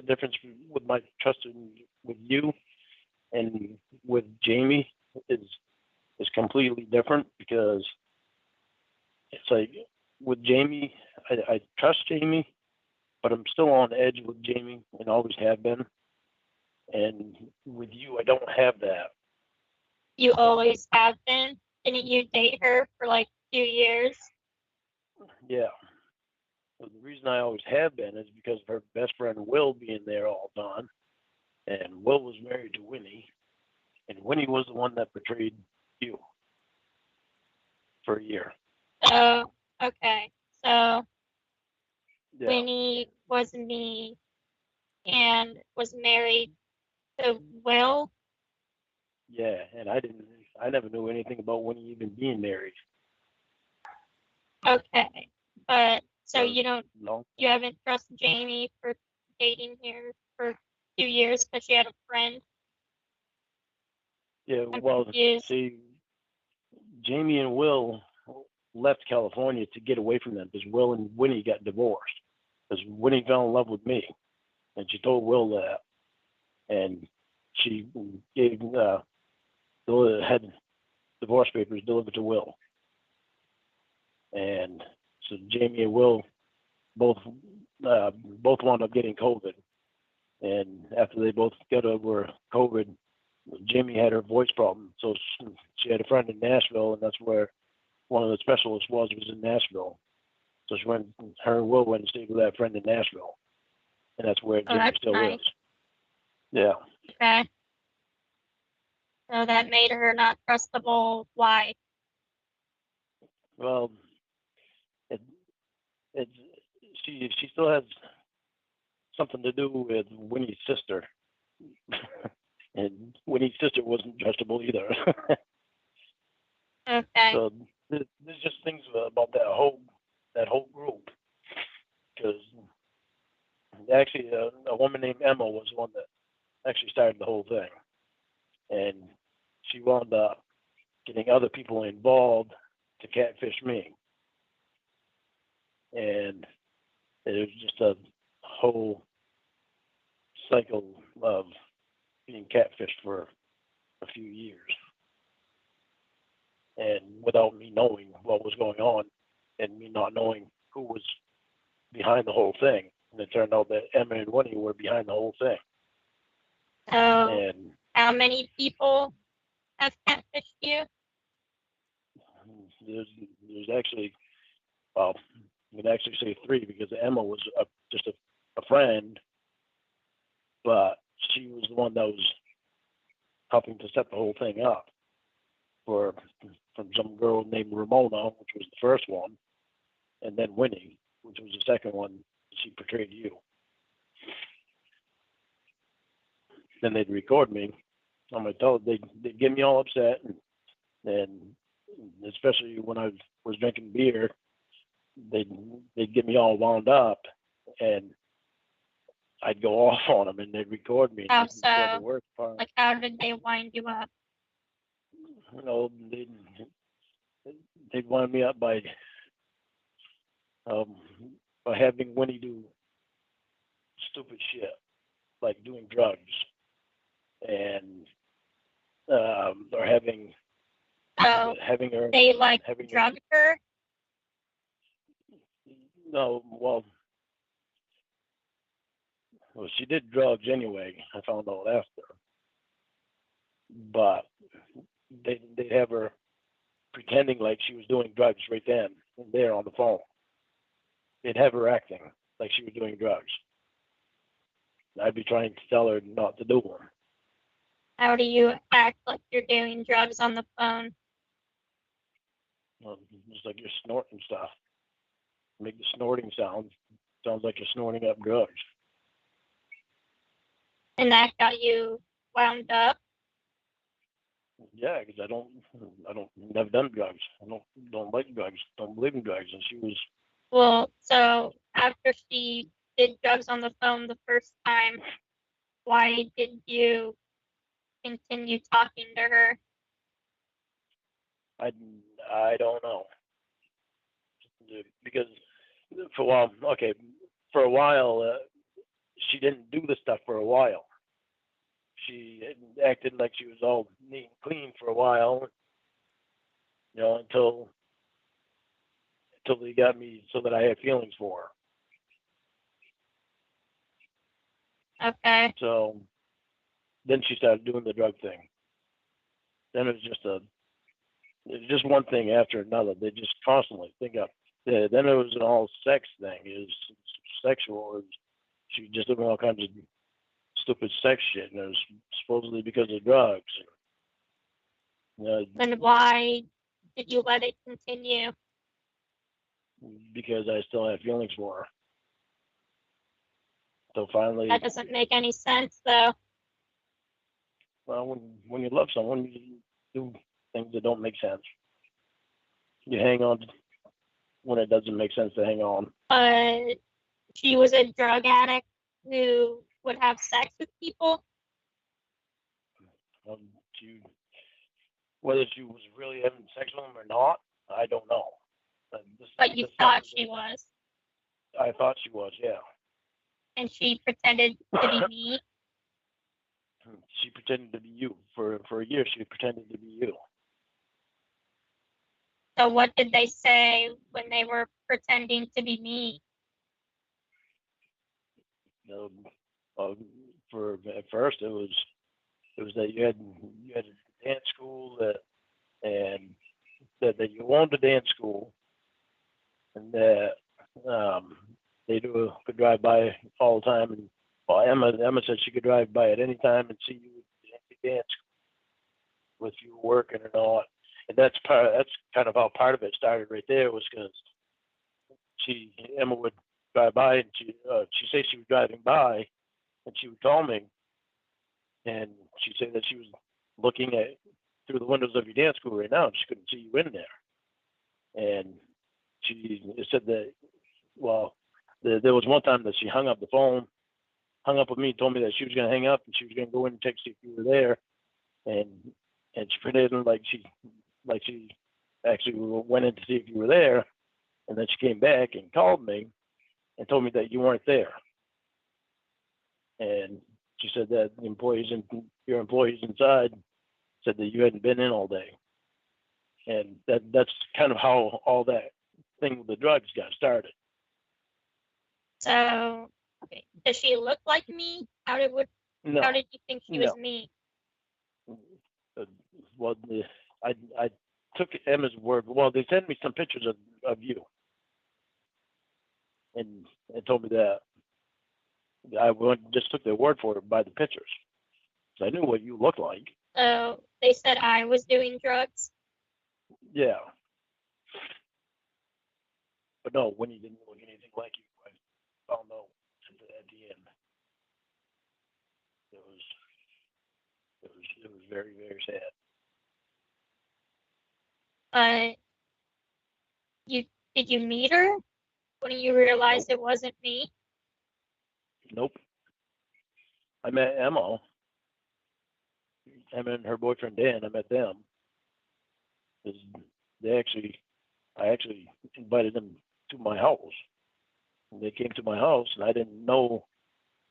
difference with my trust with you and with Jamie is completely different, because it's like with Jamie, I trust Jamie, but I'm still on edge with Jamie and always have been. And with you, I don't have that. You always have been? Didn't you date her for like 2 years? Yeah. So the reason I always have been is because of her best friend Will being there all the time. And Will was married to Winnie, and Winnie was the one that betrayed you for a year. Oh, okay. So Yeah. Winnie was me and was married to Will. Yeah. And I never knew anything about Winnie even being married. Okay. But so For long. you haven't trusted Jamie for dating here for 2 years because she had a friend. Yeah. I'm Well, confused. see, Jamie and Will left California to get away from them because Will and Winnie got divorced. Because Winnie fell in love with me, and she told Will that, and she gave had divorce papers delivered to Will, and so Jamie and Will both both wound up getting COVID, and after they both got over COVID, Jamie had her voice problem, so she had a friend in Nashville, and that's where one of the specialists was in Nashville. So her and Will went and stayed with that friend in Nashville, and that's where Oh, Jamie that's still nice. lives. Yeah. Okay. So that made her not trustable. Why? Well, it, it she still has something to do with Winnie's sister, and Winnie's sister wasn't trustable either. Okay. So there's just things about that whole group, because actually a woman named Emma was the one that actually started the whole thing, and she wound up getting other people involved to catfish me, and it was just a whole cycle of being catfished for a few years, and without me knowing what was going on, and me not knowing who was behind the whole thing. And it turned out that Emma and Winnie were behind the whole thing. So And how many people have catfished you? there's actually, well, you could actually say three, because Emma was just a friend, but she was the one that was helping to set the whole thing up for from some girl named Ramona, which was the first one, and then Winnie, which was the second one. She portrayed you. Then they'd record me. I'm gonna tell they'd get me all upset, and especially when I was drinking beer, they'd get me all wound up, and I'd go off on them, and they'd record me. How And the so? worst part, Like, how did they wind you up? you know, they'd wind me up um, by having Winnie do stupid shit like doing drugs, and or So having her they like having her drugged her? no well, she did drugs anyway. I found out after, but they'd have her pretending like she was doing drugs right then and there on the phone. They'd have her acting like she was doing drugs. I'd be trying to tell her not to do them. How do you act like you're doing drugs on the phone? Just like you're snorting stuff. Make the snorting sound. Sounds like you're snorting up drugs. And that got you wound up? Yeah, because never done drugs. I don't like drugs. Don't believe in drugs. And she was, Well, so after she did drugs on the phone the first time, why did you continue talking to her? I, I don't know, because for a while, okay, for a while, she didn't do the stuff for a while. She acted like she was all neat and clean for a while, until they got me so that I had feelings for her. Okay. So then she started doing the drug thing. Then it was just one thing after another. They just constantly think up. Then it was an all sex thing. It was sexual. She was just doing all kinds of stupid sex shit, and it was supposedly because of drugs. Then why did you let it continue? Because I still had feelings for her. So finally, That doesn't make any sense, though. well, when you love someone, you do things that don't make sense. You hang on when it doesn't make sense to hang on. She was a drug addict who would have sex with people. Whether she was really having sex with them or not, I don't know. But you thought she was. I thought she was, yeah. And she pretended to be me. She pretended to be you. For a year, she pretended to be you. So what did they say when they were pretending to be me? For at first, it was that you had a dance school and that you owned a dance school, and that they could drive by all the time. And well, Emma said she could drive by at any time and see you at the dance school, if you were working or not. And that's kind of how part of it started right there, was because Emma would drive by, and she say she was driving by, and she would call me, and she'd say that she was looking at through the windows of your dance school right now, and she couldn't see you in there. And she said that, well, there was one time that she hung up with me, told me that she was going to hang up and she was going to go in and text you if you were there, and she pretended like she actually went in to see if you were there, and then she came back and called me and told me that you weren't there. And she said that your employees inside said that you hadn't been in all day. And that's kind of how all that thing with the drugs got started. So, okay, does she look like me? How did you think she was me? Well, I took Emma's word. Well, they sent me some pictures of you, and told me that I just took their word for it by the pictures. So I knew what you looked like. So they said I was doing drugs? Yeah. But no, Winnie didn't look anything like you. I found out at the end. It was very, very sad. Did you meet her when you realized It wasn't me? Nope. I met Emma and her boyfriend Dan. I met them. I actually invited them to my house. And they came to my house, and I didn't know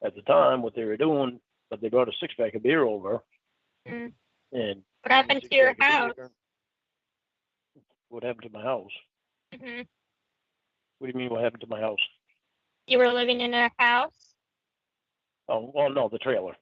at the time what they were doing, but they brought a 6-pack of beer over. Mm. And what happened to your house? What happened to my house? Mm-hmm. What do you mean, what happened to my house? You were living in a house? Oh, well, no, the trailer.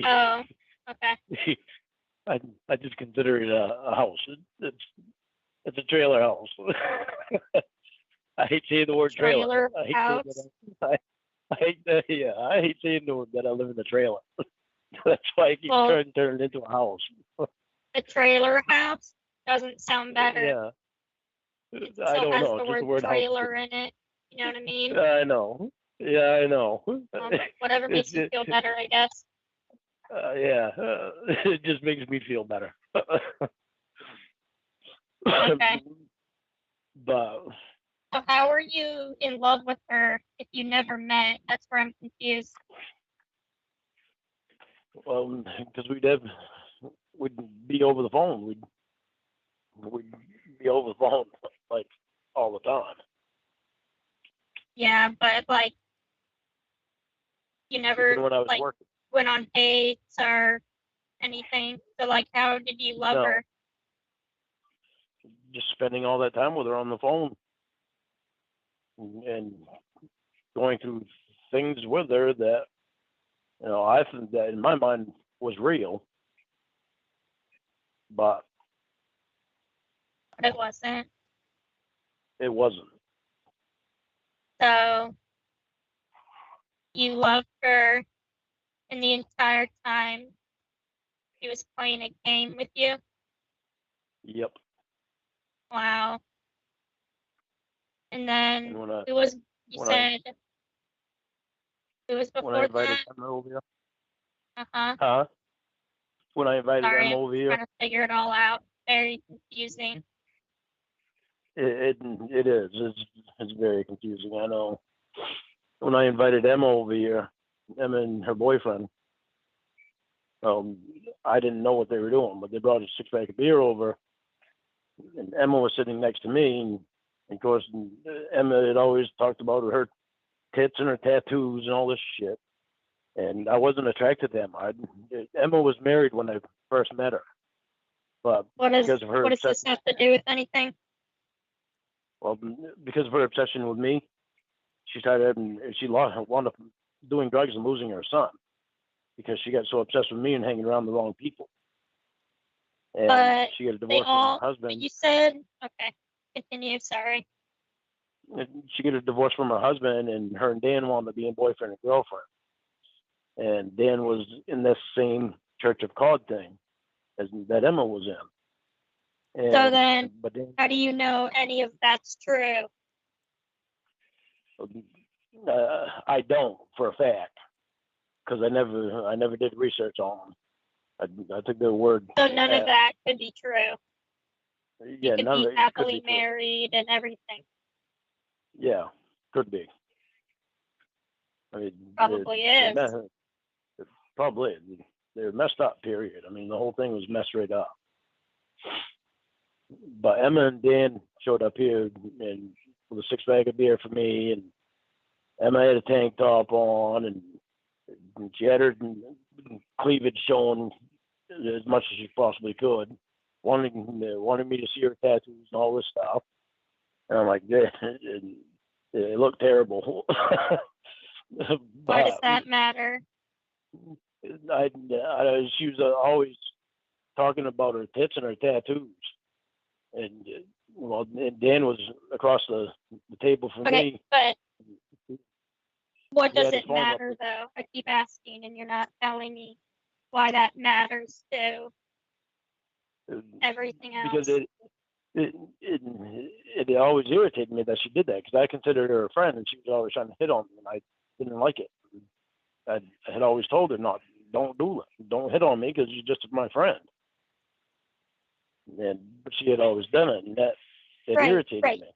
Oh, okay. I just consider it a house. It's a trailer house. I hate saying the word trailer. I hate saying that I live in the trailer. That's why I keep trying to turn it into a house. A trailer house doesn't sound better. Yeah. It still has the word trailer in it. You know what I mean? I know. Yeah, I know. Whatever makes you feel better, I guess. Yeah, it just makes me feel better. Okay. But so how are you in love with her if you never met? That's where I'm confused. Well, because we'd be over the phone. We'd be over the phone like all the time. Yeah, but like You never even when I was like working. went on dates or anything. So like, how did you love No. her? Just spending all that time with her on the phone and going through things with her that, I think that in my mind was real, but But it wasn't. it wasn't. So you loved her, and the entire time she was playing a game with you. Yep. Wow. And then And when I it was, you when I said it was when I before invited that. Emma over here, Uh-huh. huh? When I invited Sorry, Emma I'm over here, trying to figure it all out. Very confusing. it is. It's very confusing. I know. When I invited Emma over here, Emma and her boyfriend, I didn't know what they were doing, but they brought a 6-pack of beer over, and Emma was sitting next to me, and of course, Emma had always talked about her tits and her tattoos and all this shit, and I wasn't attracted to Emma. Emma was married when I first met her, but What does because of her what does this obsession, have to do with anything? well, because of her obsession with me, she started she wound up doing drugs and losing her son because she got so obsessed with me and hanging around the wrong people. And But she got a they divorce from her all. But husband. you said okay. Continue. Sorry. She got a divorce from her husband, and her and Dan wound up being boyfriend and girlfriend. And Dan was in this same Church of God thing as that Emma was in. And, So then, but Dan, how do you know any of that's true? I don't for a fact because I never did research on them. I took their word. So none of that could be true. You Yeah, could none be of it could happily be true. married and everything. Yeah, could be. I mean, Probably is. probably they're messed up. Period. I mean, the whole thing was messed right up. But Emma and Dan showed up here and with a 6-pack of beer for me, and Emma had a tank top on, and she had her cleavage showing as much as she possibly could, wanting me to see her tattoos and all this stuff. And I'm like, yeah, it looked terrible. Why does that matter? She was always talking about her tits and her tattoos, and and Dan was across the table from me. But what He does had his it phone up. matter though? I keep asking, and you're not telling me why that matters to everything else. Because it always irritated me that she did that because I considered her a friend and she was always trying to hit on me and I didn't like it. I had always told her don't do it, don't hit on me because you're just my friend. But she had always done it, and that irritated me.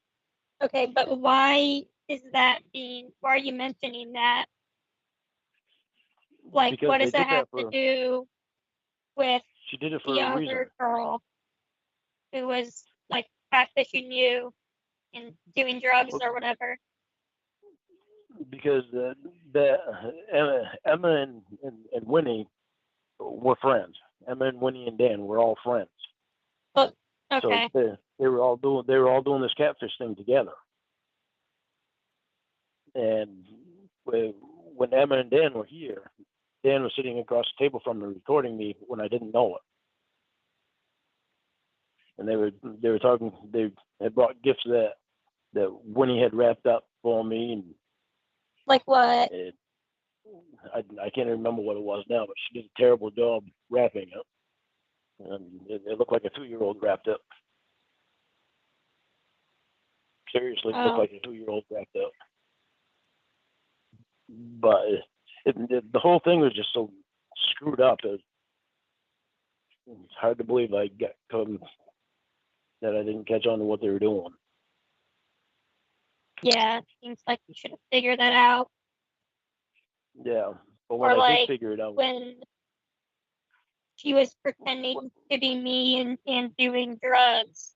Okay, but why are you mentioning that? Like, because what does they that did have that to do with she did it for the a other reason. girl who was like catfishing you and doing drugs or whatever? Because Emma and Winnie were friends. Emma and Winnie and Dan were all friends. Oh, okay. So they were all doing this catfish thing together. And when Emma and Dan were here, Dan was sitting across the table from me recording me when I didn't know it. And they were talking. They had brought gifts that Winnie had wrapped up for me, and like what? I can't remember what it was now, but she did a terrible job wrapping it. And it looked like a 2-year-old wrapped it. Seriously, it looked like a 2-year-old wrapped up. But the whole thing was just so screwed up. It's hard to believe that I didn't catch on to what they were doing. Yeah, seems like you should have figured that out. Yeah, but when I did figure it out, when she was pretending to be me and doing drugs,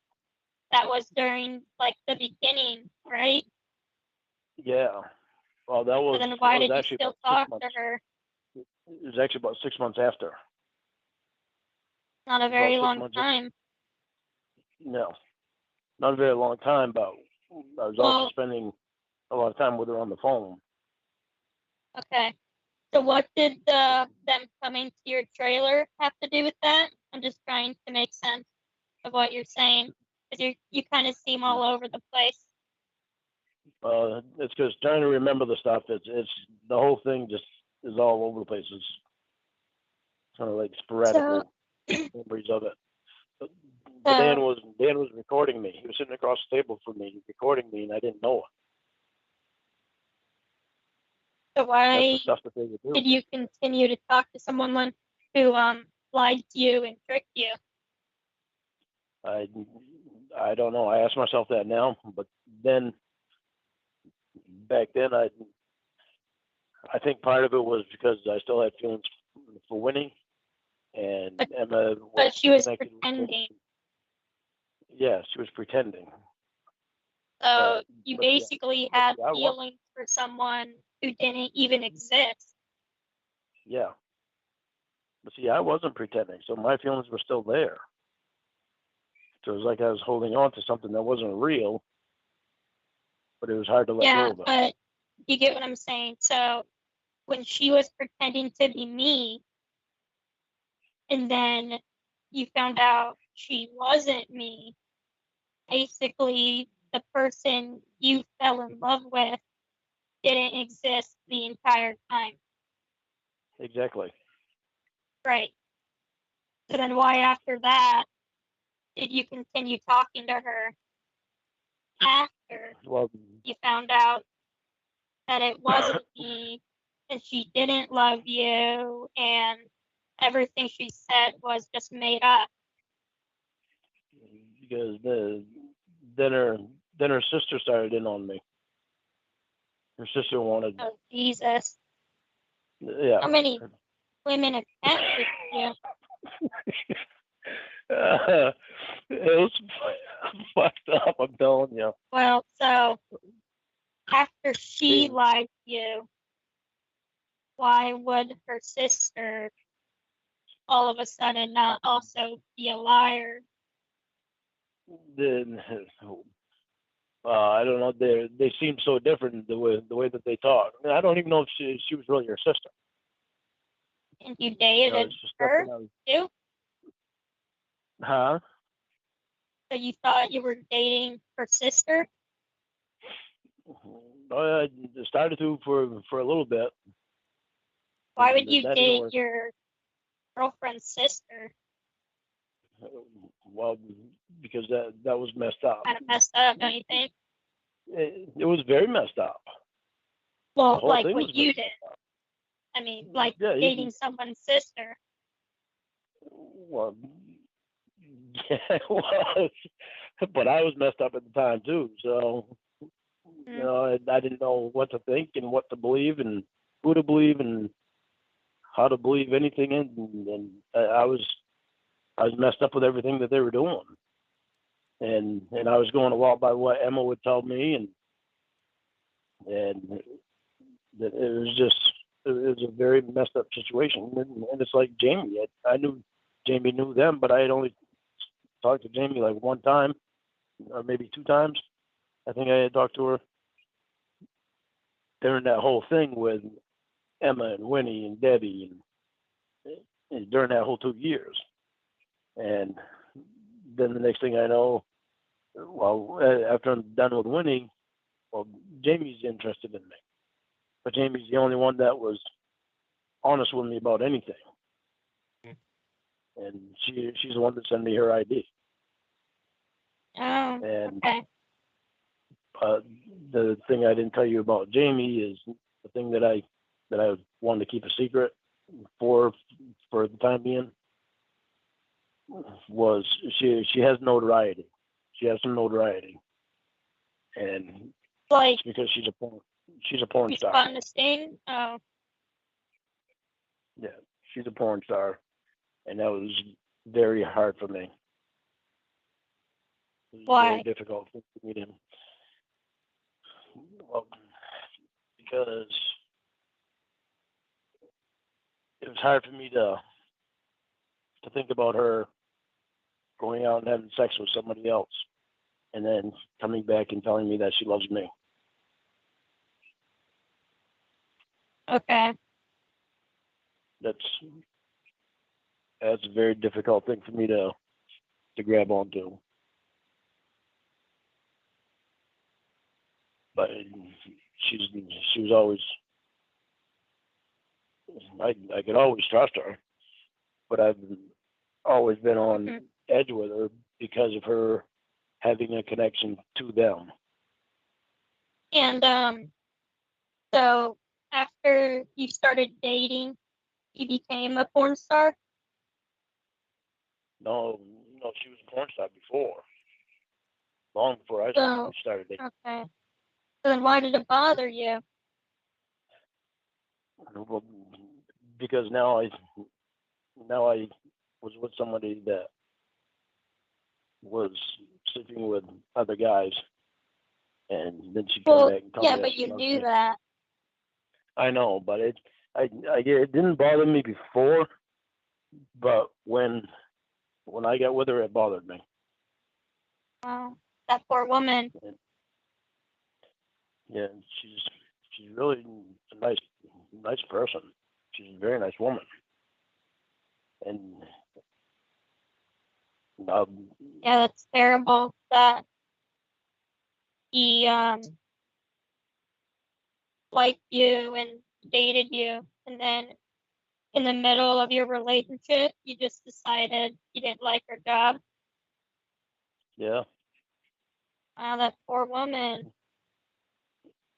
that was during like the beginning, right? Yeah. Well, So then why that was did you actually still about 6 talk months. to her? It was actually about 6 months after. Not a About very 6 long months. time. No, not a very long time, but I was also Well, spending a lot of time with her on the phone. okay. So what did them coming to your trailer have to do with that? I'm just trying to make sense of what you're saying, because you kind of seem all over the place. It's because trying to remember the stuff. It's the whole thing just is all over the place. It's kind of like sporadic memories of it. But Dan was recording me. He was sitting across the table from me, recording me, and I didn't know it. So That's why the stuff that they would do. did you continue to talk to someone who lied to you and tricked you? I don't know. I ask myself that now, but then back then I think part of it was because I still had feelings for Winnie, and Emma was But she was connected with me. pretending. Yeah, she was pretending. So you But basically yeah, had I was. feelings for someone who didn't even exist. Yeah. But see, I wasn't pretending, so my feelings were still there. So it was like I was holding on to something that wasn't real, but it was hard to let Yeah, go of it. but you get what I'm saying. So when she was pretending to be me, and then you found out she wasn't me, basically the person you fell in love with didn't exist the entire time. Exactly. Right. So then why after that did you continue talking to her after Well, you found out that it wasn't me and she didn't love you and everything she said was just made up? because then her sister started in on me. Her sister wanted. Oh, Jesus. Yeah. How many women have catfished you? It was fucked up. I'm telling you. Well, so after she lied to you, why would her sister all of a sudden not also be a liar? Then I don't know. They seem so different the way that they talk. I mean, I don't even know if she was really her sister. And you dated It's just her something too? Huh? So you thought you were dating her sister? I started to for a little bit. Why would you That didn't date work. your girlfriend's sister? Well, because that was messed up. Kind of messed up, don't you think? It was very messed up. Well, whole like thing what was you messed did. I mean, like Yeah, dating someone's sister. well, yeah, it was. But I was messed up at the time too. So Mm. you know, I didn't know what to think and what to believe and who to believe and how to believe anything in. And I was messed up with everything that they were doing. And I was going a lot by what Emma would tell me, and it was just it was a very messed up situation. And it's like Jamie, I knew Jamie knew them, but I had only talked to Jamie like one time or maybe two times. I think I had talked to her during that whole thing with Emma and Winnie and Debbie and during that whole 2 years. And then the next thing I know, well, after I'm done with Winnie, well, Jamie's interested in me. But Jamie's the only one that was honest with me about anything. And she's the one that sent me her ID. Oh, And okay. the thing I didn't tell you about Jamie is the thing that I wanted to keep a secret for the time being was she has notoriety. She has some notoriety, and Like it's because she's a porn you star. spotting a stain? Oh, Yeah, she's a porn star, and that was very hard for me. It was why? very difficult for me to. Well, because it was hard for me to think about her going out and having sex with somebody else and then coming back and telling me that she loves me. Okay. That's a very difficult thing for me to grab onto. But she was always, I could always trust her, but I've always been on Mhm. edge with her because of her having a connection to them. And so after you started dating, you became a porn star? No, she was a porn star before, long before I So, started dating. okay. So then why did it bother you? Well, because now I was with somebody that was sleeping with other guys, and then she'd come Well, back and tell yeah, me that but she you loves knew me. that. I know, but it didn't bother me before, but when I got with her, it bothered me. Wow, that poor woman. And, yeah, she's really a nice person. She's a very nice woman, and Yeah, that's terrible that he liked you and dated you, and then in the middle of your relationship, you just decided you didn't like her job. yeah, Wow, that poor woman.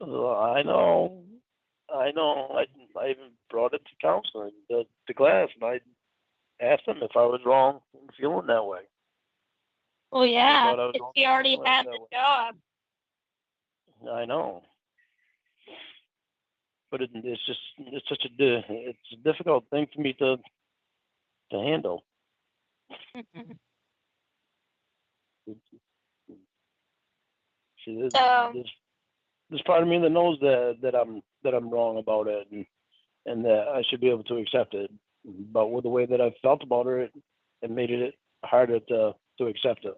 I know, I know. I even brought it to counseling, to class, and I asked them if I was wrong in feeling that way. Well, They yeah, thought I was if wrong she for already feeling had that the way. job. I know, but it's such it's a difficult thing for me to handle. See, So, there's part of me that knows that I'm wrong about it, and that I should be able to accept it. But with the way that I felt about her, it made it harder to accept it.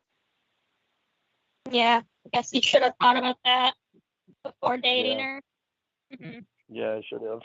yeah, I guess you should have thought about that before dating Yeah, her. Mhm. yeah, I should have.